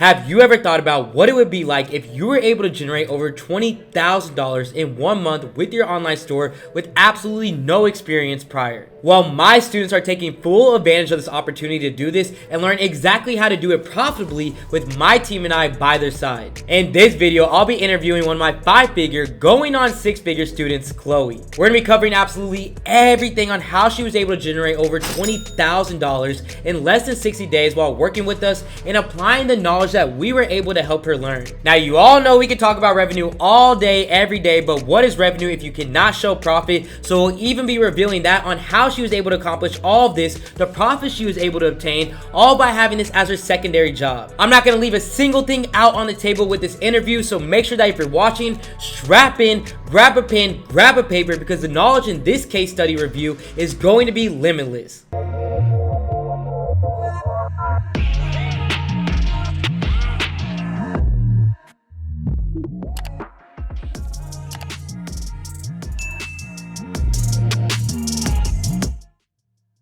Have you ever thought about what it would be like if you were able to generate over $20,000 in 1 month with your online store with absolutely no experience prior? Well, my students are taking full advantage of this opportunity to do this and learn exactly how to do it profitably with my team and I by their side. In this video, I'll be interviewing one of my 5-figure going on 6-figure students, Chloe. We're gonna be covering absolutely everything on how she was able to generate over $20,000 in less than 60 days while working with us and applying the knowledge that we were able to help her learn. Now, you all know we can talk about revenue all day, every day, but what is revenue if you cannot show profit? So we'll even be revealing that on how she was able to accomplish all of this, the profit she was able to obtain, all by having this as her secondary job. I'm not gonna leave a single thing out on the table with this interview, so make sure that if you're watching, strap in, grab a pen, grab a paper, because the knowledge in this case study review is going to be limitless.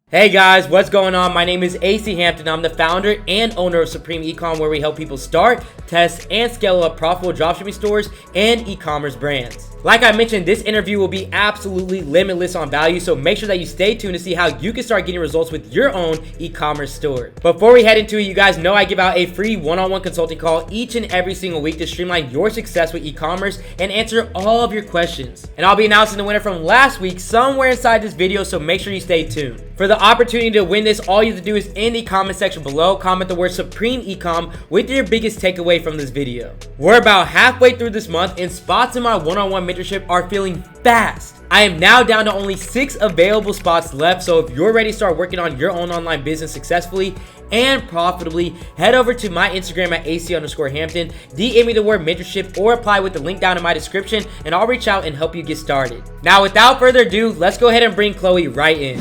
Hey guys, what's going on? My name is AC Hampton. I'm the founder and owner of Supreme Ecom, where we help people start, test, and scale up profitable dropshipping stores and e-commerce brands. Like I mentioned, this interview will be absolutely limitless on value, so make sure that you stay tuned to see how you can start getting results with your own e-commerce store. Before we head into it, you guys know I give out a free one-on-one consulting call each and every single week to streamline your success with e-commerce and answer all of your questions. And I'll be announcing the winner from last week somewhere inside this video, so make sure you stay tuned. For the opportunity to win this, all you have to do is in the comment section below, comment the word Supreme Ecom with your biggest takeaway from this video. We're about halfway through this month and spots in my one-on-one mentorship are filling fast. I am now down to only 6 available spots left, so if you're ready to start working on your own online business successfully and profitably, head over to my Instagram at AC_Hampton, DM me the word mentorship, or apply with the link down in my description, and I'll reach out and help you get started. Now, without further ado, let's go ahead and bring Chloe right in.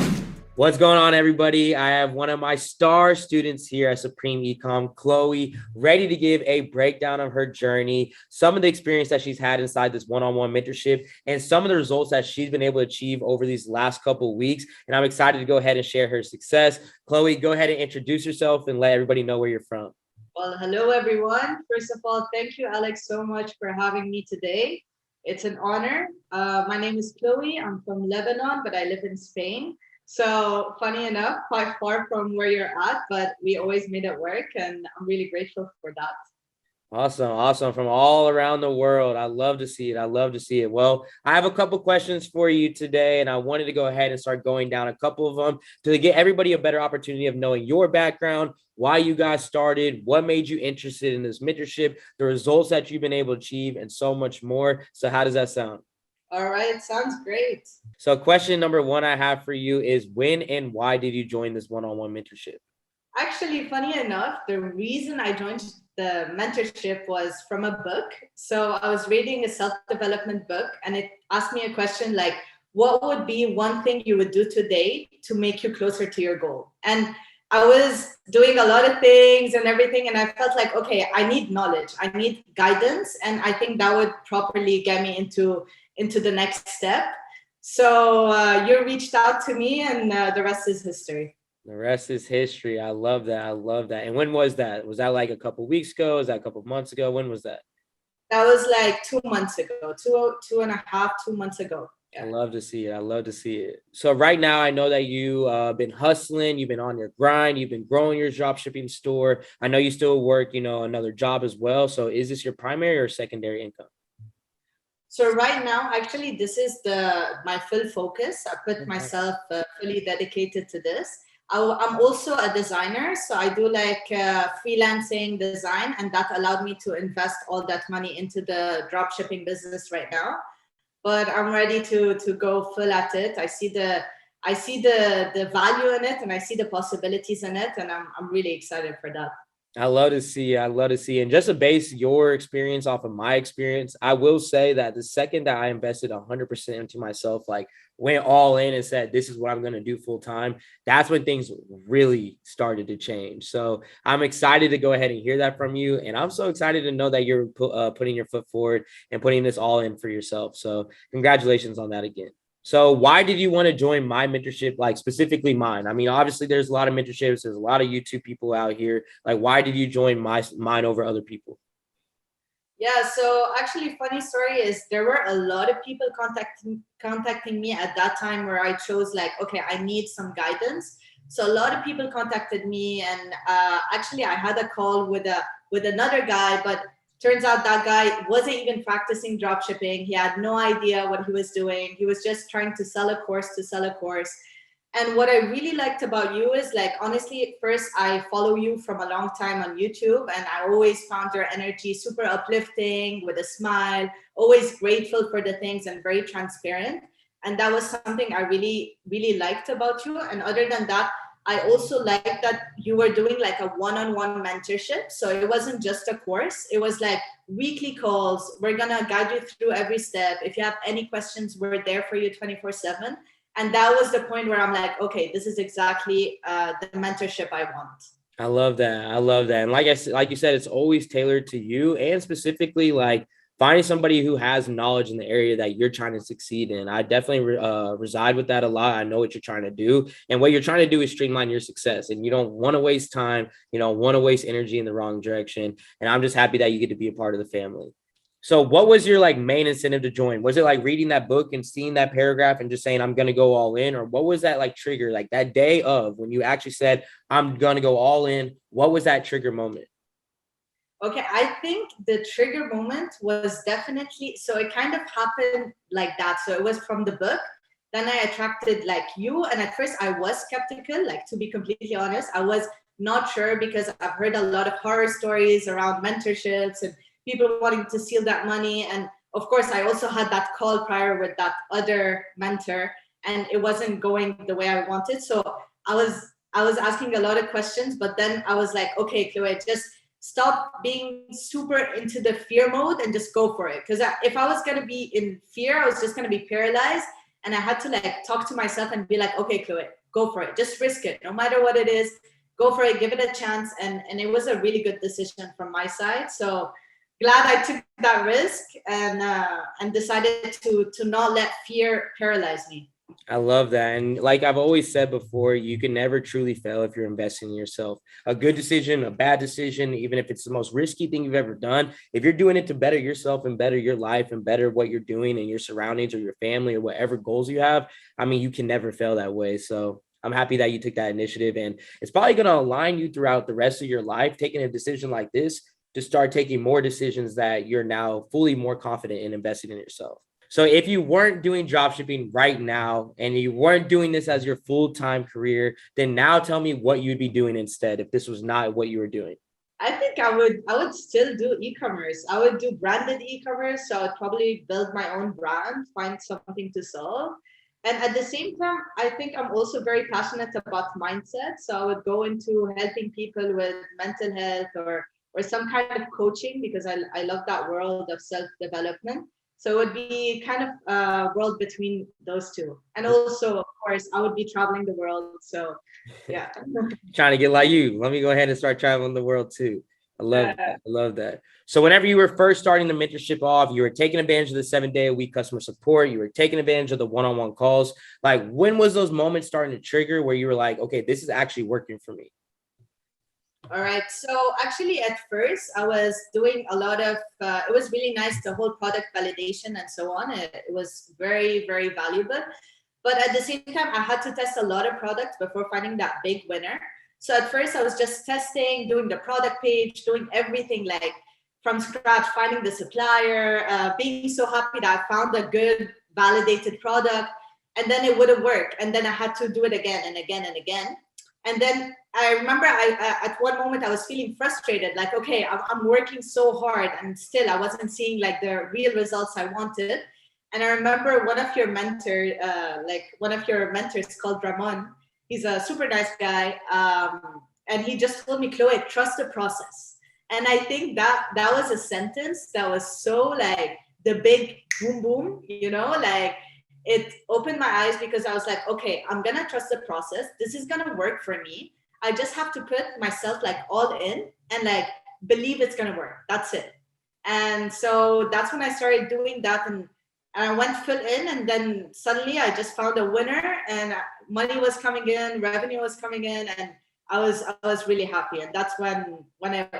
What's going on, everybody? I have one of my star students here at Supreme Ecom, Chloe, ready to give a breakdown of her journey, some of the experience that she's had inside this one-on-one mentorship, and some of the results that she's been able to achieve over these last couple of weeks. And I'm excited to go ahead and share her success. Chloe, go ahead and introduce yourself and let everybody know where you're from. Well, hello, everyone. First of all, thank you, Alex, so much for having me today. It's an honor. My name is Chloe. I'm from Lebanon, but I live in Spain. So funny enough, quite far from where you're at, but we always made it work, and I'm really grateful for that. Awesome. From all around the world. I love to see it. Well, I have a couple questions for you today, and I wanted to go ahead and start going down a couple of them to get everybody a better opportunity of knowing your background, why you guys started, what made you interested in this mentorship, the results that you've been able to achieve, and so much more. So how does that sound? All right, sounds great. So question number 1 I have for you is, when and why did you join this one-on-one mentorship? Actually, funny enough, the reason I joined the mentorship was from a book. So I was reading a self-development book, and it asked me a question like, what would be one thing you would do today to make you closer to your goal? And I was doing a lot of things and everything, and I felt like, okay, I need knowledge, I need guidance, and I think that would properly get me into the next step. So you reached out to me, and the rest is history. The rest is history. I love that. And when was that? Was that like a couple weeks ago? Was that a couple months ago? When was that? That was like 2 months ago, two and a half, 2 months ago. Yeah. I love to see it. So right now, I know that you been hustling, you've been on your grind, you've been growing your dropshipping store. I know you still work, another job as well. So is this your primary or secondary income? So right now, actually, this is my full focus. I put myself fully dedicated to this. I'm also a designer, so I do like freelancing design, and that allowed me to invest all that money into the dropshipping business right now. But I'm ready to go full at it. I see the value in it, and I see the possibilities in it, and I'm really excited for that. I love to see. And just to base your experience off of my experience, I will say that the second that I invested 100% into myself, like went all in and said, this is what I'm going to do full time, that's when things really started to change. So I'm excited to go ahead and hear that from you. And I'm so excited to know that you're putting your foot forward and putting this all in for yourself. So congratulations on that again. So why did you want to join my mentorship, like specifically mine? I mean, obviously there's a lot of mentorships. There's a lot of YouTube people out here. Like, why did you join mine over other people? Yeah, so actually funny story is there were a lot of people contacting me at that time where I chose like, okay, I need some guidance. So a lot of people contacted me, and actually I had a call with another guy, but turns out that guy wasn't even practicing drop shipping. He had no idea what he was doing. He was just trying to sell a course to sell a course. And what I really liked about you is like, honestly, first, I follow you from a long time on YouTube, and I always found your energy super uplifting with a smile, always grateful for the things and very transparent. And that was something I really, really liked about you. And other than that, I also liked that you were doing like a one-on-one mentorship. So it wasn't just a course, it was like weekly calls. We're going to guide you through every step. If you have any questions, we're there for you 24/7. And that was the point where I'm like, okay, this is exactly the mentorship I want. I love that. I love that. And like you said, it's always tailored to you, and specifically like finding somebody who has knowledge in the area that you're trying to succeed in. I definitely reside with that a lot. I know what you're trying to do, and what you're trying to do is streamline your success, and you don't want to waste time. You don't want to waste energy in the wrong direction. And I'm just happy that you get to be a part of the family. So what was your like main incentive to join? Was it like reading that book and seeing that paragraph and just saying, I'm going to go all in? Or what was that like trigger, like that day of when you actually said, I'm going to go all in? What was that trigger moment? Okay, I think the trigger moment was definitely, so it kind of happened like that. So it was from the book. Then I attracted like you. And at first I was skeptical, like to be completely honest, I was not sure because I've heard a lot of horror stories around mentorships and people wanting to steal that money. And of course, I also had that call prior with that other mentor, and it wasn't going the way I wanted. So I was asking a lot of questions, but then I was like, okay, Chloe, just stop being super into the fear mode and just go for it. Because if I was going to be in fear, I was just going to be paralyzed. And I had to like talk to myself and be like, okay, Chloe, go for it. Just risk it. No matter what it is, go for it. Give it a chance. And it was a really good decision from my side. So glad I took that risk and decided to not let fear paralyze me. I love that. And like I've always said before, you can never truly fail if you're investing in yourself. A good decision, a bad decision, even if it's the most risky thing you've ever done, if you're doing it to better yourself and better your life and better what you're doing and your surroundings or your family or whatever goals you have, I mean, you can never fail that way. So I'm happy that you took that initiative, and it's probably going to align you throughout the rest of your life, taking a decision like this to start taking more decisions that you're now fully more confident in investing in yourself. So if you weren't doing dropshipping right now and you weren't doing this as your full-time career, then now tell me what you'd be doing instead if this was not what you were doing. I think I would still do e-commerce. I would do branded e-commerce. So I would probably build my own brand, find something to sell. And at the same time, I think I'm also very passionate about mindset. So I would go into helping people with mental health or some kind of coaching because I love that world of self-development. So it would be kind of a world between those two. And also, of course, I would be traveling the world. So yeah. Trying to get like you. Let me go ahead and start traveling the world too. I love that. I love that. So whenever you were first starting the mentorship off, you were taking advantage of the 7-day-a-week customer support. You were taking advantage of the one-on-one calls. Like, when was those moments starting to trigger where you were like, okay, this is actually working for me? All right. So actually, at first, I was doing a lot of, it was really nice, the whole product validation and so on. It was very, very valuable. But at the same time, I had to test a lot of products before finding that big winner. So at first, I was just testing, doing the product page, doing everything like from scratch, finding the supplier, being so happy that I found a good validated product. And then it wouldn't work. And then I had to do it again and again and again. And then I remember at one moment I was feeling frustrated, like, okay, I'm working so hard and still I wasn't seeing like the real results I wanted. And I remember one of your mentors called Ramon. He's a super nice guy. And he just told me, Chloe, trust the process. And I think that was a sentence that was so like the big boom, boom, like it opened my eyes because I was like, okay, I'm going to trust the process. This is going to work for me. I just have to put myself like all in and like believe it's going to work. That's it. And so that's when I started doing that. and I went full in, and then suddenly I just found a winner, and money was coming in, revenue was coming in, and I was really happy. And that's when it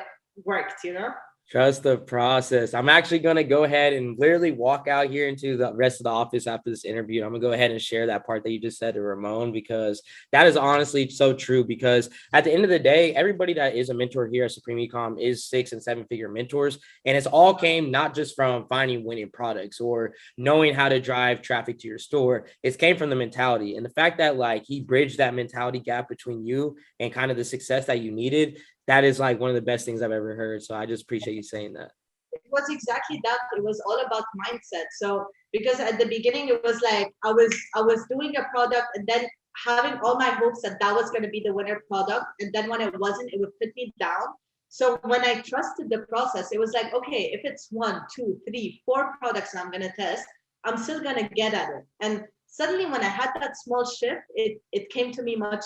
worked, you know. Trust the process. I'm actually going to go ahead and literally walk out here into the rest of the office after this interview. I'm going to go ahead and share that part that you just said to Ramon, because that is honestly so true. Because at the end of the day, everybody that is a mentor here at Supreme Ecom is 6 and 7 figure mentors. And it's all came not just from finding winning products or knowing how to drive traffic to your store. It came from the mentality, and the fact that like he bridged that mentality gap between you and kind of the success that you needed. That is like one of the best things I've ever heard. So I just appreciate you saying that. It was exactly that. It was all about mindset. So because at the beginning it was like I was doing a product and then having all my hopes that that was going to be the winner product, and then when it wasn't, it would put me down. So when I trusted the process, it was like, okay, if it's 1, 2, 3, 4 products that I'm going to test, I'm still going to get at it. And suddenly when I had that small shift, it came to me much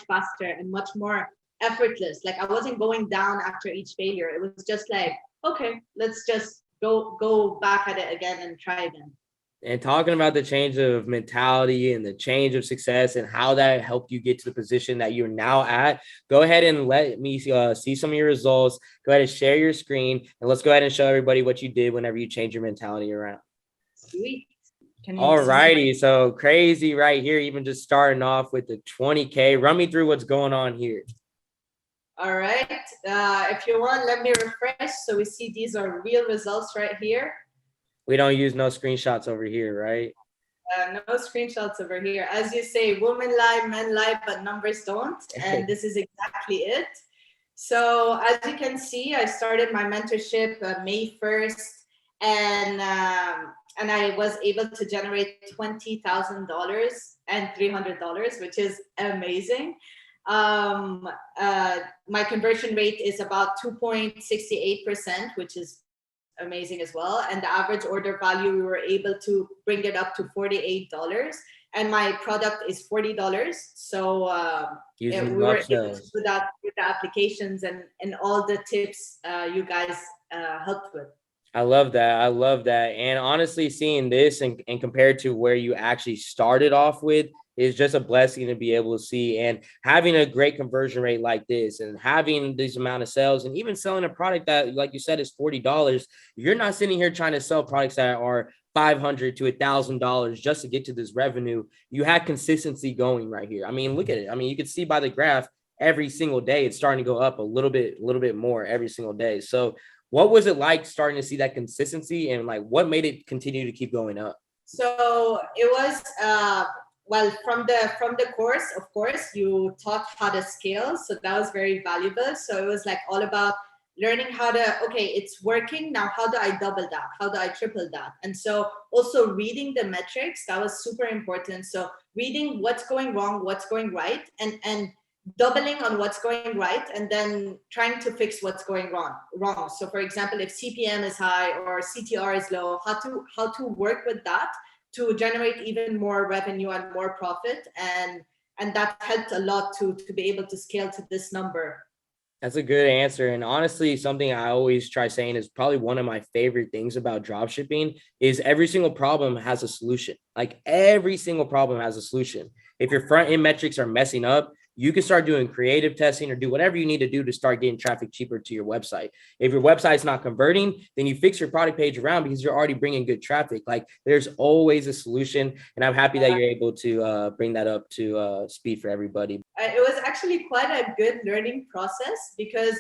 faster and much more effortless. Like I wasn't going down after each failure. It was just like, okay, let's just go back at it again and try again. And talking about the change of mentality and the change of success and how that helped you get to the position that you're now at, go ahead and let me see some of your results. Go ahead and share your screen, and let's go ahead and show everybody what you did whenever you change your mentality around. Sweet. All righty. So crazy right here, even just starting off with the 20K. Run me through what's going on here. All right. If you want, let me refresh. So we see these are real results right here. We don't use no screenshots over here, right? No screenshots over here. As you say, women lie, men lie, but numbers don't. And this is exactly it. So as you can see, I started my mentorship May 1st, and I was able to generate $20,000 and $300, which is amazing. My conversion rate is about 2.68%, which is amazing as well. And the average order value, we were able to bring it up to $48. And my product is $40. So we were able to do that with the applications and all the tips you guys helped with. I love that. I love that. And honestly, seeing this and compared to where you actually started off with is just a blessing to be able to see. And having a great conversion rate like this and having this amount of sales and even selling a product that, like you said, is $40, you're not sitting here trying to sell products that are $500 to $1,000 just to get to this revenue. You had consistency going right here. I mean, look at it. I mean, you can see by the graph every single day, it's starting to go up a little bit more every single day. So what was it like starting to see that consistency, and like what made it continue to keep going up? So it was, well, from the course, of course, you taught how to scale. So that was very valuable. So it was like all about learning how to, okay, it's working. Now, how do I double that? How do I triple that? And so also reading the metrics, that was super important. So reading what's going wrong, what's going right, and doubling on what's going right, and then trying to fix what's going wrong. So for example, if CPM is high or CTR is low, how to work with that to generate even more revenue and more profit. And that helped a lot to be able to scale to this number. That's a good answer. And honestly, something I always try saying is probably one of my favorite things about dropshipping is every single problem has a solution. Like every single problem has a solution. If your front end metrics are messing up, you can start doing creative testing or do whatever you need to do to start getting traffic cheaper to your website. If your website's not converting, then you fix your product page around because you're already bringing good traffic. Like there's always a solution. And I'm happy that you're able to bring that up to speed for everybody. It was actually quite a good learning process because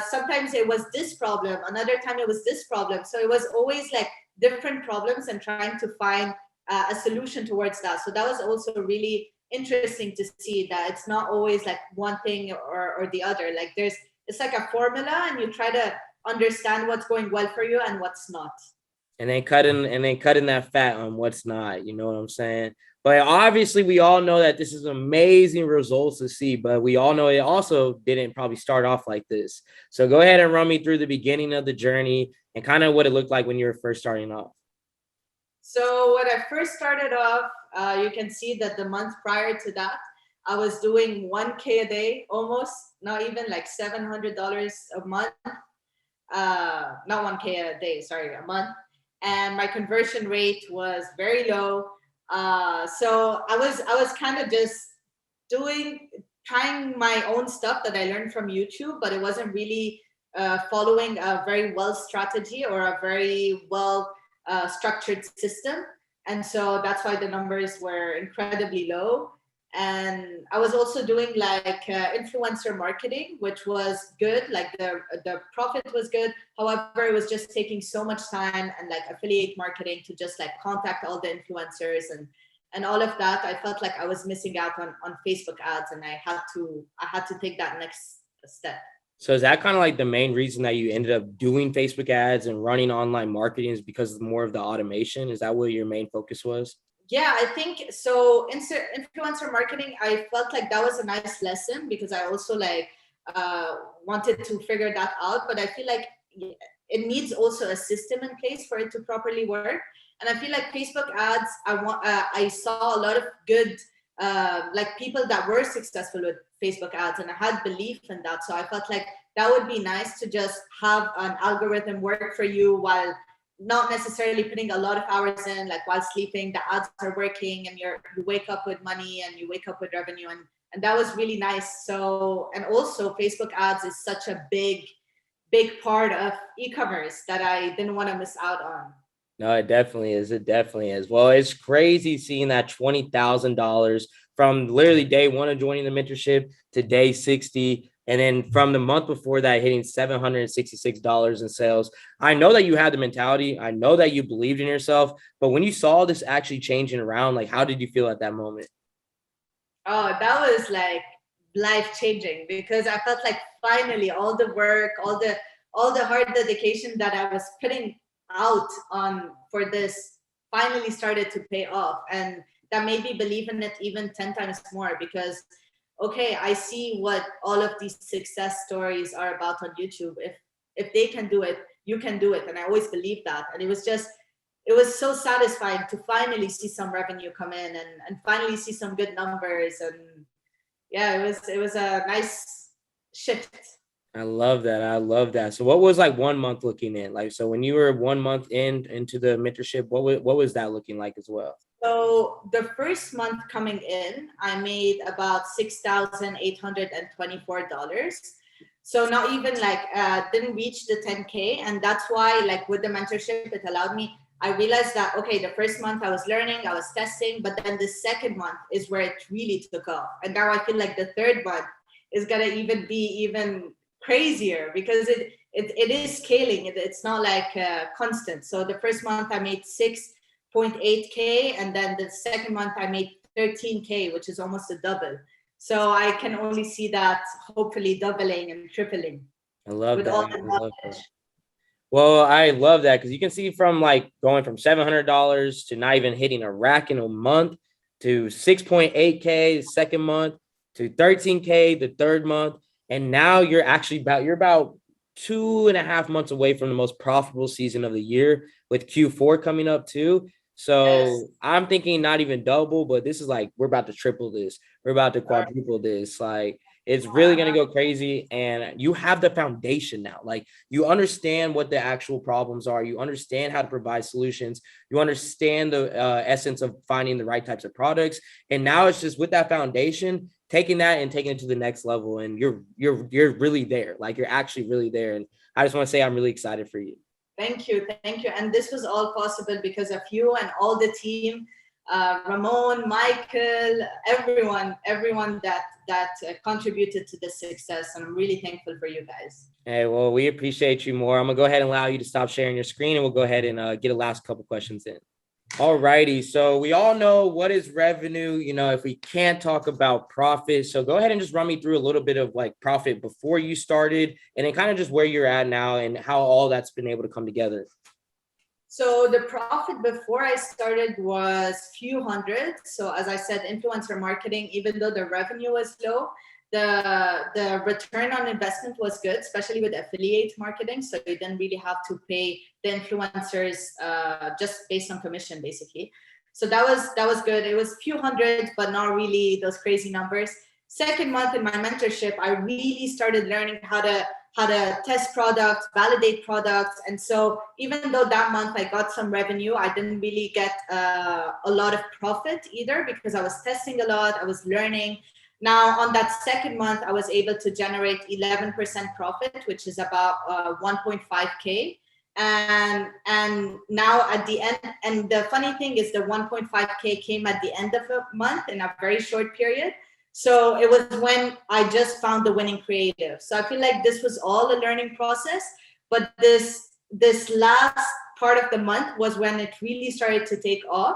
sometimes it was this problem, another time it was this problem. So it was always like different problems and trying to find a solution towards that. So that was also really interesting to see that it's not always like one thing or the other. Like it's like a formula, and you try to understand what's going well for you and what's not. And then cutting that fat on what's not, you know what I'm saying? But obviously we all know that this is amazing results to see, but we all know it also didn't probably start off like this. So go ahead and run me through the beginning of the journey and kind of what it looked like when you were first starting off. So when I first started off, you can see that the month prior to that, I was doing 1K a day, almost, not even like $700 a month. Not 1K a day, sorry, a month. and my conversion rate was very low. So I was kind of just trying my own stuff that I learned from YouTube, but it wasn't really following a very well strategy or a very well structured system. And so that's why the numbers were incredibly low. And I was also doing like influencer marketing, which was good. Like the profit was good. However, it was just taking so much time, and like affiliate marketing to just like contact all the influencers and all of that. I felt like I was missing out on Facebook ads, and I had to take that next step. So is that kind of like the main reason that you ended up doing Facebook ads and running online marketing, is because of more of the automation? Is that what your main focus was? Yeah, I think so. Influencer marketing, I felt like that was a nice lesson, because I also like wanted to figure that out. But I feel like it needs also a system in place for it to properly work. And I feel like Facebook ads, I saw a lot of good like people that were successful with Facebook ads, and I had belief in that. So I felt like that would be nice to just have an algorithm work for you while not necessarily putting a lot of hours in, like while sleeping, the ads are working, and you wake up with money and you wake up with revenue. And that was really nice. So, and also Facebook ads is such a big part of e-commerce that I didn't want to miss out on. No, it definitely is. It definitely is. Well, it's crazy seeing that $20,000 from literally day one of joining the mentorship to day 60. And then from the month before that, hitting $766 in sales. I know that you had the mentality. I know that you believed in yourself. But when you saw this actually changing around, like, how did you feel at that moment? Oh, that was like life-changing, because I felt like finally all the work, all the hard dedication that I was putting out on for this finally started to pay off. And that made me believe in it even 10 times more, because okay, I see what all of these success stories are about on YouTube. If they can do it, you can do it. And I always believed that. And it was so satisfying to finally see some revenue come in, and finally see some good numbers. And yeah, it was a nice shift. I love that. I love that. So what was like 1 month looking in? Like, so when you were 1 month into the mentorship, what was that looking like as well? So the first month coming in, I made about $6,824. So not even like didn't reach the 10K. And that's why, like with the mentorship, it allowed me, I realized that, okay, the first month I was learning, I was testing, but then the second month is where it really took off. And now I feel like the third month is gonna even be even crazier, because it is scaling. It's not like constant. So the first month I made 6.8K, and then the second month I made 13K, which is almost a double. So I can only see that hopefully doubling and tripling. I love with that. all the I love that. knowledge. Well, I love that, because you can see from like going from $700 to not even hitting a rack in a month, to 6.8K the second month, to 13K the third month. And now you're about 2.5 months away from the most profitable season of the year, with Q4 coming up too. So Yes. I'm thinking not even double, but this is like, we're about to triple this. We're about to quadruple this. Like, it's really going to go crazy. And you have the foundation now. Like, you understand what the actual problems are. You understand how to provide solutions. You understand the essence of finding the right types of products. And now it's just with that foundation, taking that and taking it to the next level. And you're really there. Like, you're actually really there. And I just want to say, I'm really excited for you. Thank you. And this was all possible because of you and all the team, Ramon, Michael, everyone that contributed to this success. And I'm really thankful for you guys. Hey, well, we appreciate you more. I'm gonna go ahead and allow you to stop sharing your screen, and we'll go ahead and get a last couple questions in. All righty. So we all know what is revenue, if we can't talk about profit. So go ahead and just run me through a little bit of like profit before you started, and then kind of just where you're at now and how all that's been able to come together. So the profit before I started was few hundred. So as I said, influencer marketing, even though the revenue was low, the return on investment was good, especially with affiliate marketing. So you didn't really have to pay the influencers just based on commission, basically. So that was good. It was few hundred, but not really those crazy numbers. Second month in my mentorship, I really started learning how to how to test products, validate products. And so even though that month I got some revenue, I didn't really get a lot of profit either, because I was testing a lot, I was learning. Now on that second month, I was able to generate 11% profit, which is about 1.5K. And now at the end, and the funny thing is the 1.5K came at the end of the month in a very short period. So it was when I just found the winning creative. So I feel like this was all a learning process, but this last part of the month was when it really started to take off.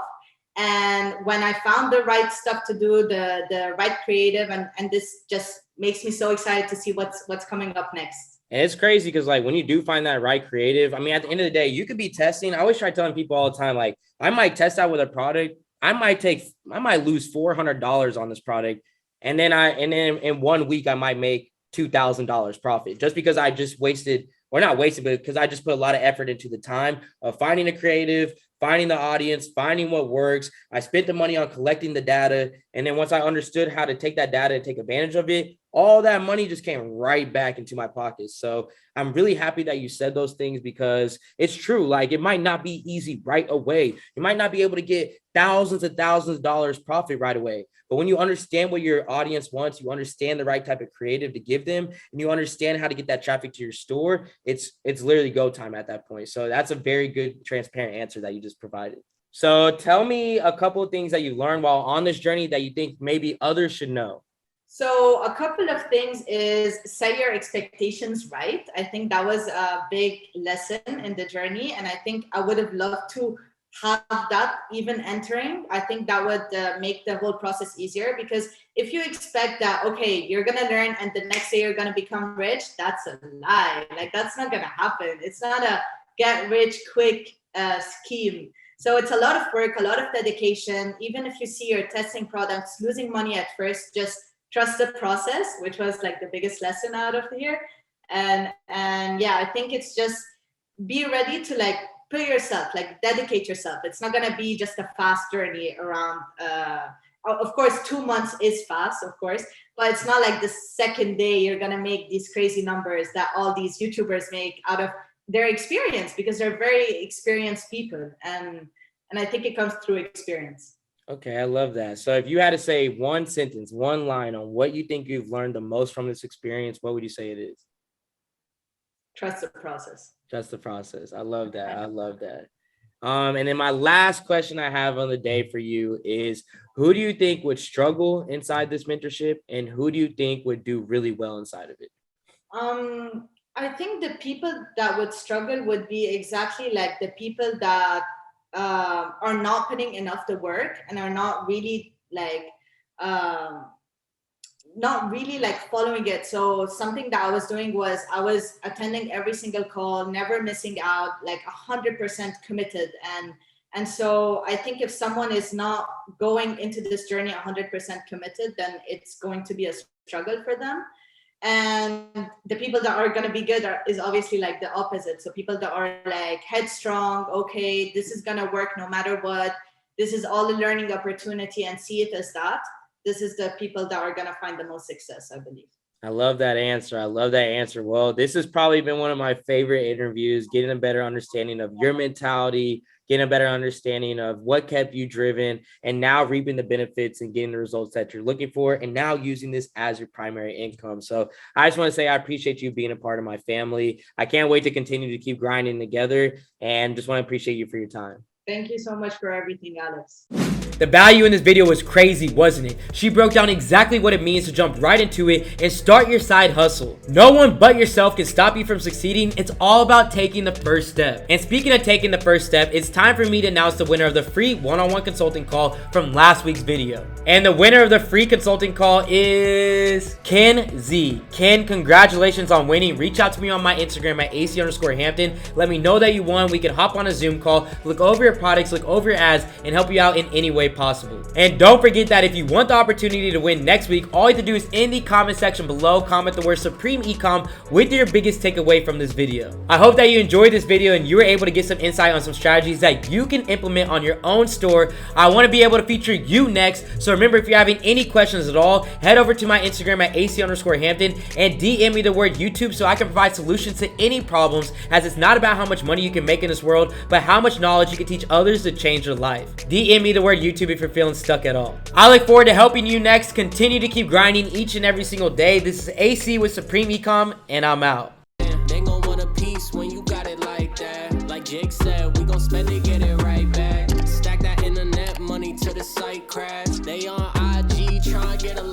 And when I found the right stuff to do, the right creative, and this just makes me so excited to see what's coming up next. And it's crazy because like when you do find that right creative, I mean, at the end of the day, you could be testing. I always try telling people all the time, like I might test out with a product. I might lose $400 on this product. And then in 1 week, I might make $2,000 profit just because I just wasted, or not wasted, but because I just put a lot of effort into the time of finding a creative, finding the audience, finding what works. I spent the money on collecting the data. And then once I understood how to take that data and take advantage of it, all that money just came right back into my pockets. So I'm really happy that you said those things, because it's true. Like it might not be easy right away. You might not be able to get thousands and thousands of dollars profit right away. But when you understand what your audience wants, you understand the right type of creative to give them, and you understand how to get that traffic to your store, it's literally go time at that point. So that's a very good, transparent answer that you just provided. So tell me a couple of things that you learned while on this journey that you think maybe others should know. So a couple of things is set your expectations right. I think that was a big lesson in the journey. And I think I would have loved to have that even entering. I think that would make the whole process easier, because if you expect that, okay, you're going to learn and the next day you're going to become rich, that's a lie. Like that's not going to happen. It's not a get rich quick scheme. So it's a lot of work, a lot of dedication. Even if you see you're testing products, losing money at first, just trust the process, which was like the biggest lesson out of here. And yeah, I think it's just be ready to like put yourself, like dedicate yourself. It's not going to be just a fast journey around, of course, 2 months is fast, of course, but it's not like the second day you're going to make these crazy numbers that all these YouTubers make out of their experience, because they're very experienced people. And I think it comes through experience. Okay, I love that. So if you had to say one sentence, one line on what you think you've learned the most from this experience, what would you say it is? Trust the process. Trust the process. I love that. I love that. And then my last question I have on the day for you is, who do you think would struggle inside this mentorship, and who do you think would do really well inside of it? I think the people that would struggle would be exactly like the people that are not putting enough the work and are not really like following it. So something that I was doing was I was attending every single call, never missing out, like 100% committed. And so I think if someone is not going into this journey 100% committed, then it's going to be a struggle for them. And the people that are going to be good is obviously like the opposite. So people that are like headstrong, okay, this is going to work no matter what. This is all a learning opportunity, and see it as that. This is the people that are going to find the most success, I believe. I love that answer. I love that answer. Well, this has probably been one of my favorite interviews, getting a better understanding of your mentality, getting a better understanding of what kept you driven, and now reaping the benefits and getting the results that you're looking for, and now using this as your primary income. So I just want to say I appreciate you being a part of my family. I can't wait to continue to keep grinding together, and just want to appreciate you for your time. Thank you so much for everything, Alex. The value in this video was crazy, wasn't it? She broke down exactly what it means to jump right into it and start your side hustle. No one but yourself can stop you from succeeding. It's all about taking the first step. And speaking of taking the first step, it's time for me to announce the winner of the free one-on-one consulting call from last week's video. And the winner of the free consulting call is Ken Z. Ken, congratulations on winning. Reach out to me on my Instagram at AC_Hampton. Let me know that you won. We can hop on a Zoom call, look over your products, look over your ads, and help you out in any way way possible. And don't forget that if you want the opportunity to win next week, all you have to do is in the comment section below, comment the word Supreme Ecom with your biggest takeaway from this video. I hope that you enjoyed this video and you were able to get some insight on some strategies that you can implement on your own store. I want to be able to feature you next. So remember, if you're having any questions at all, head over to my Instagram at AC_Hampton and DM me the word YouTube so I can provide solutions to any problems, as it's not about how much money you can make in this world, but how much knowledge you can teach others to change their life. DM me the word YouTube if you're feeling stuck at all. I look forward to helping you next. Continue to keep grinding each and every single day. This is AC with Supreme Ecom, and I'm out. They gon' want a piece when you got it like that. Like Jake said, we gon' spend it, get it right back. Stack that internet money till the site crash. They on IG trying to get a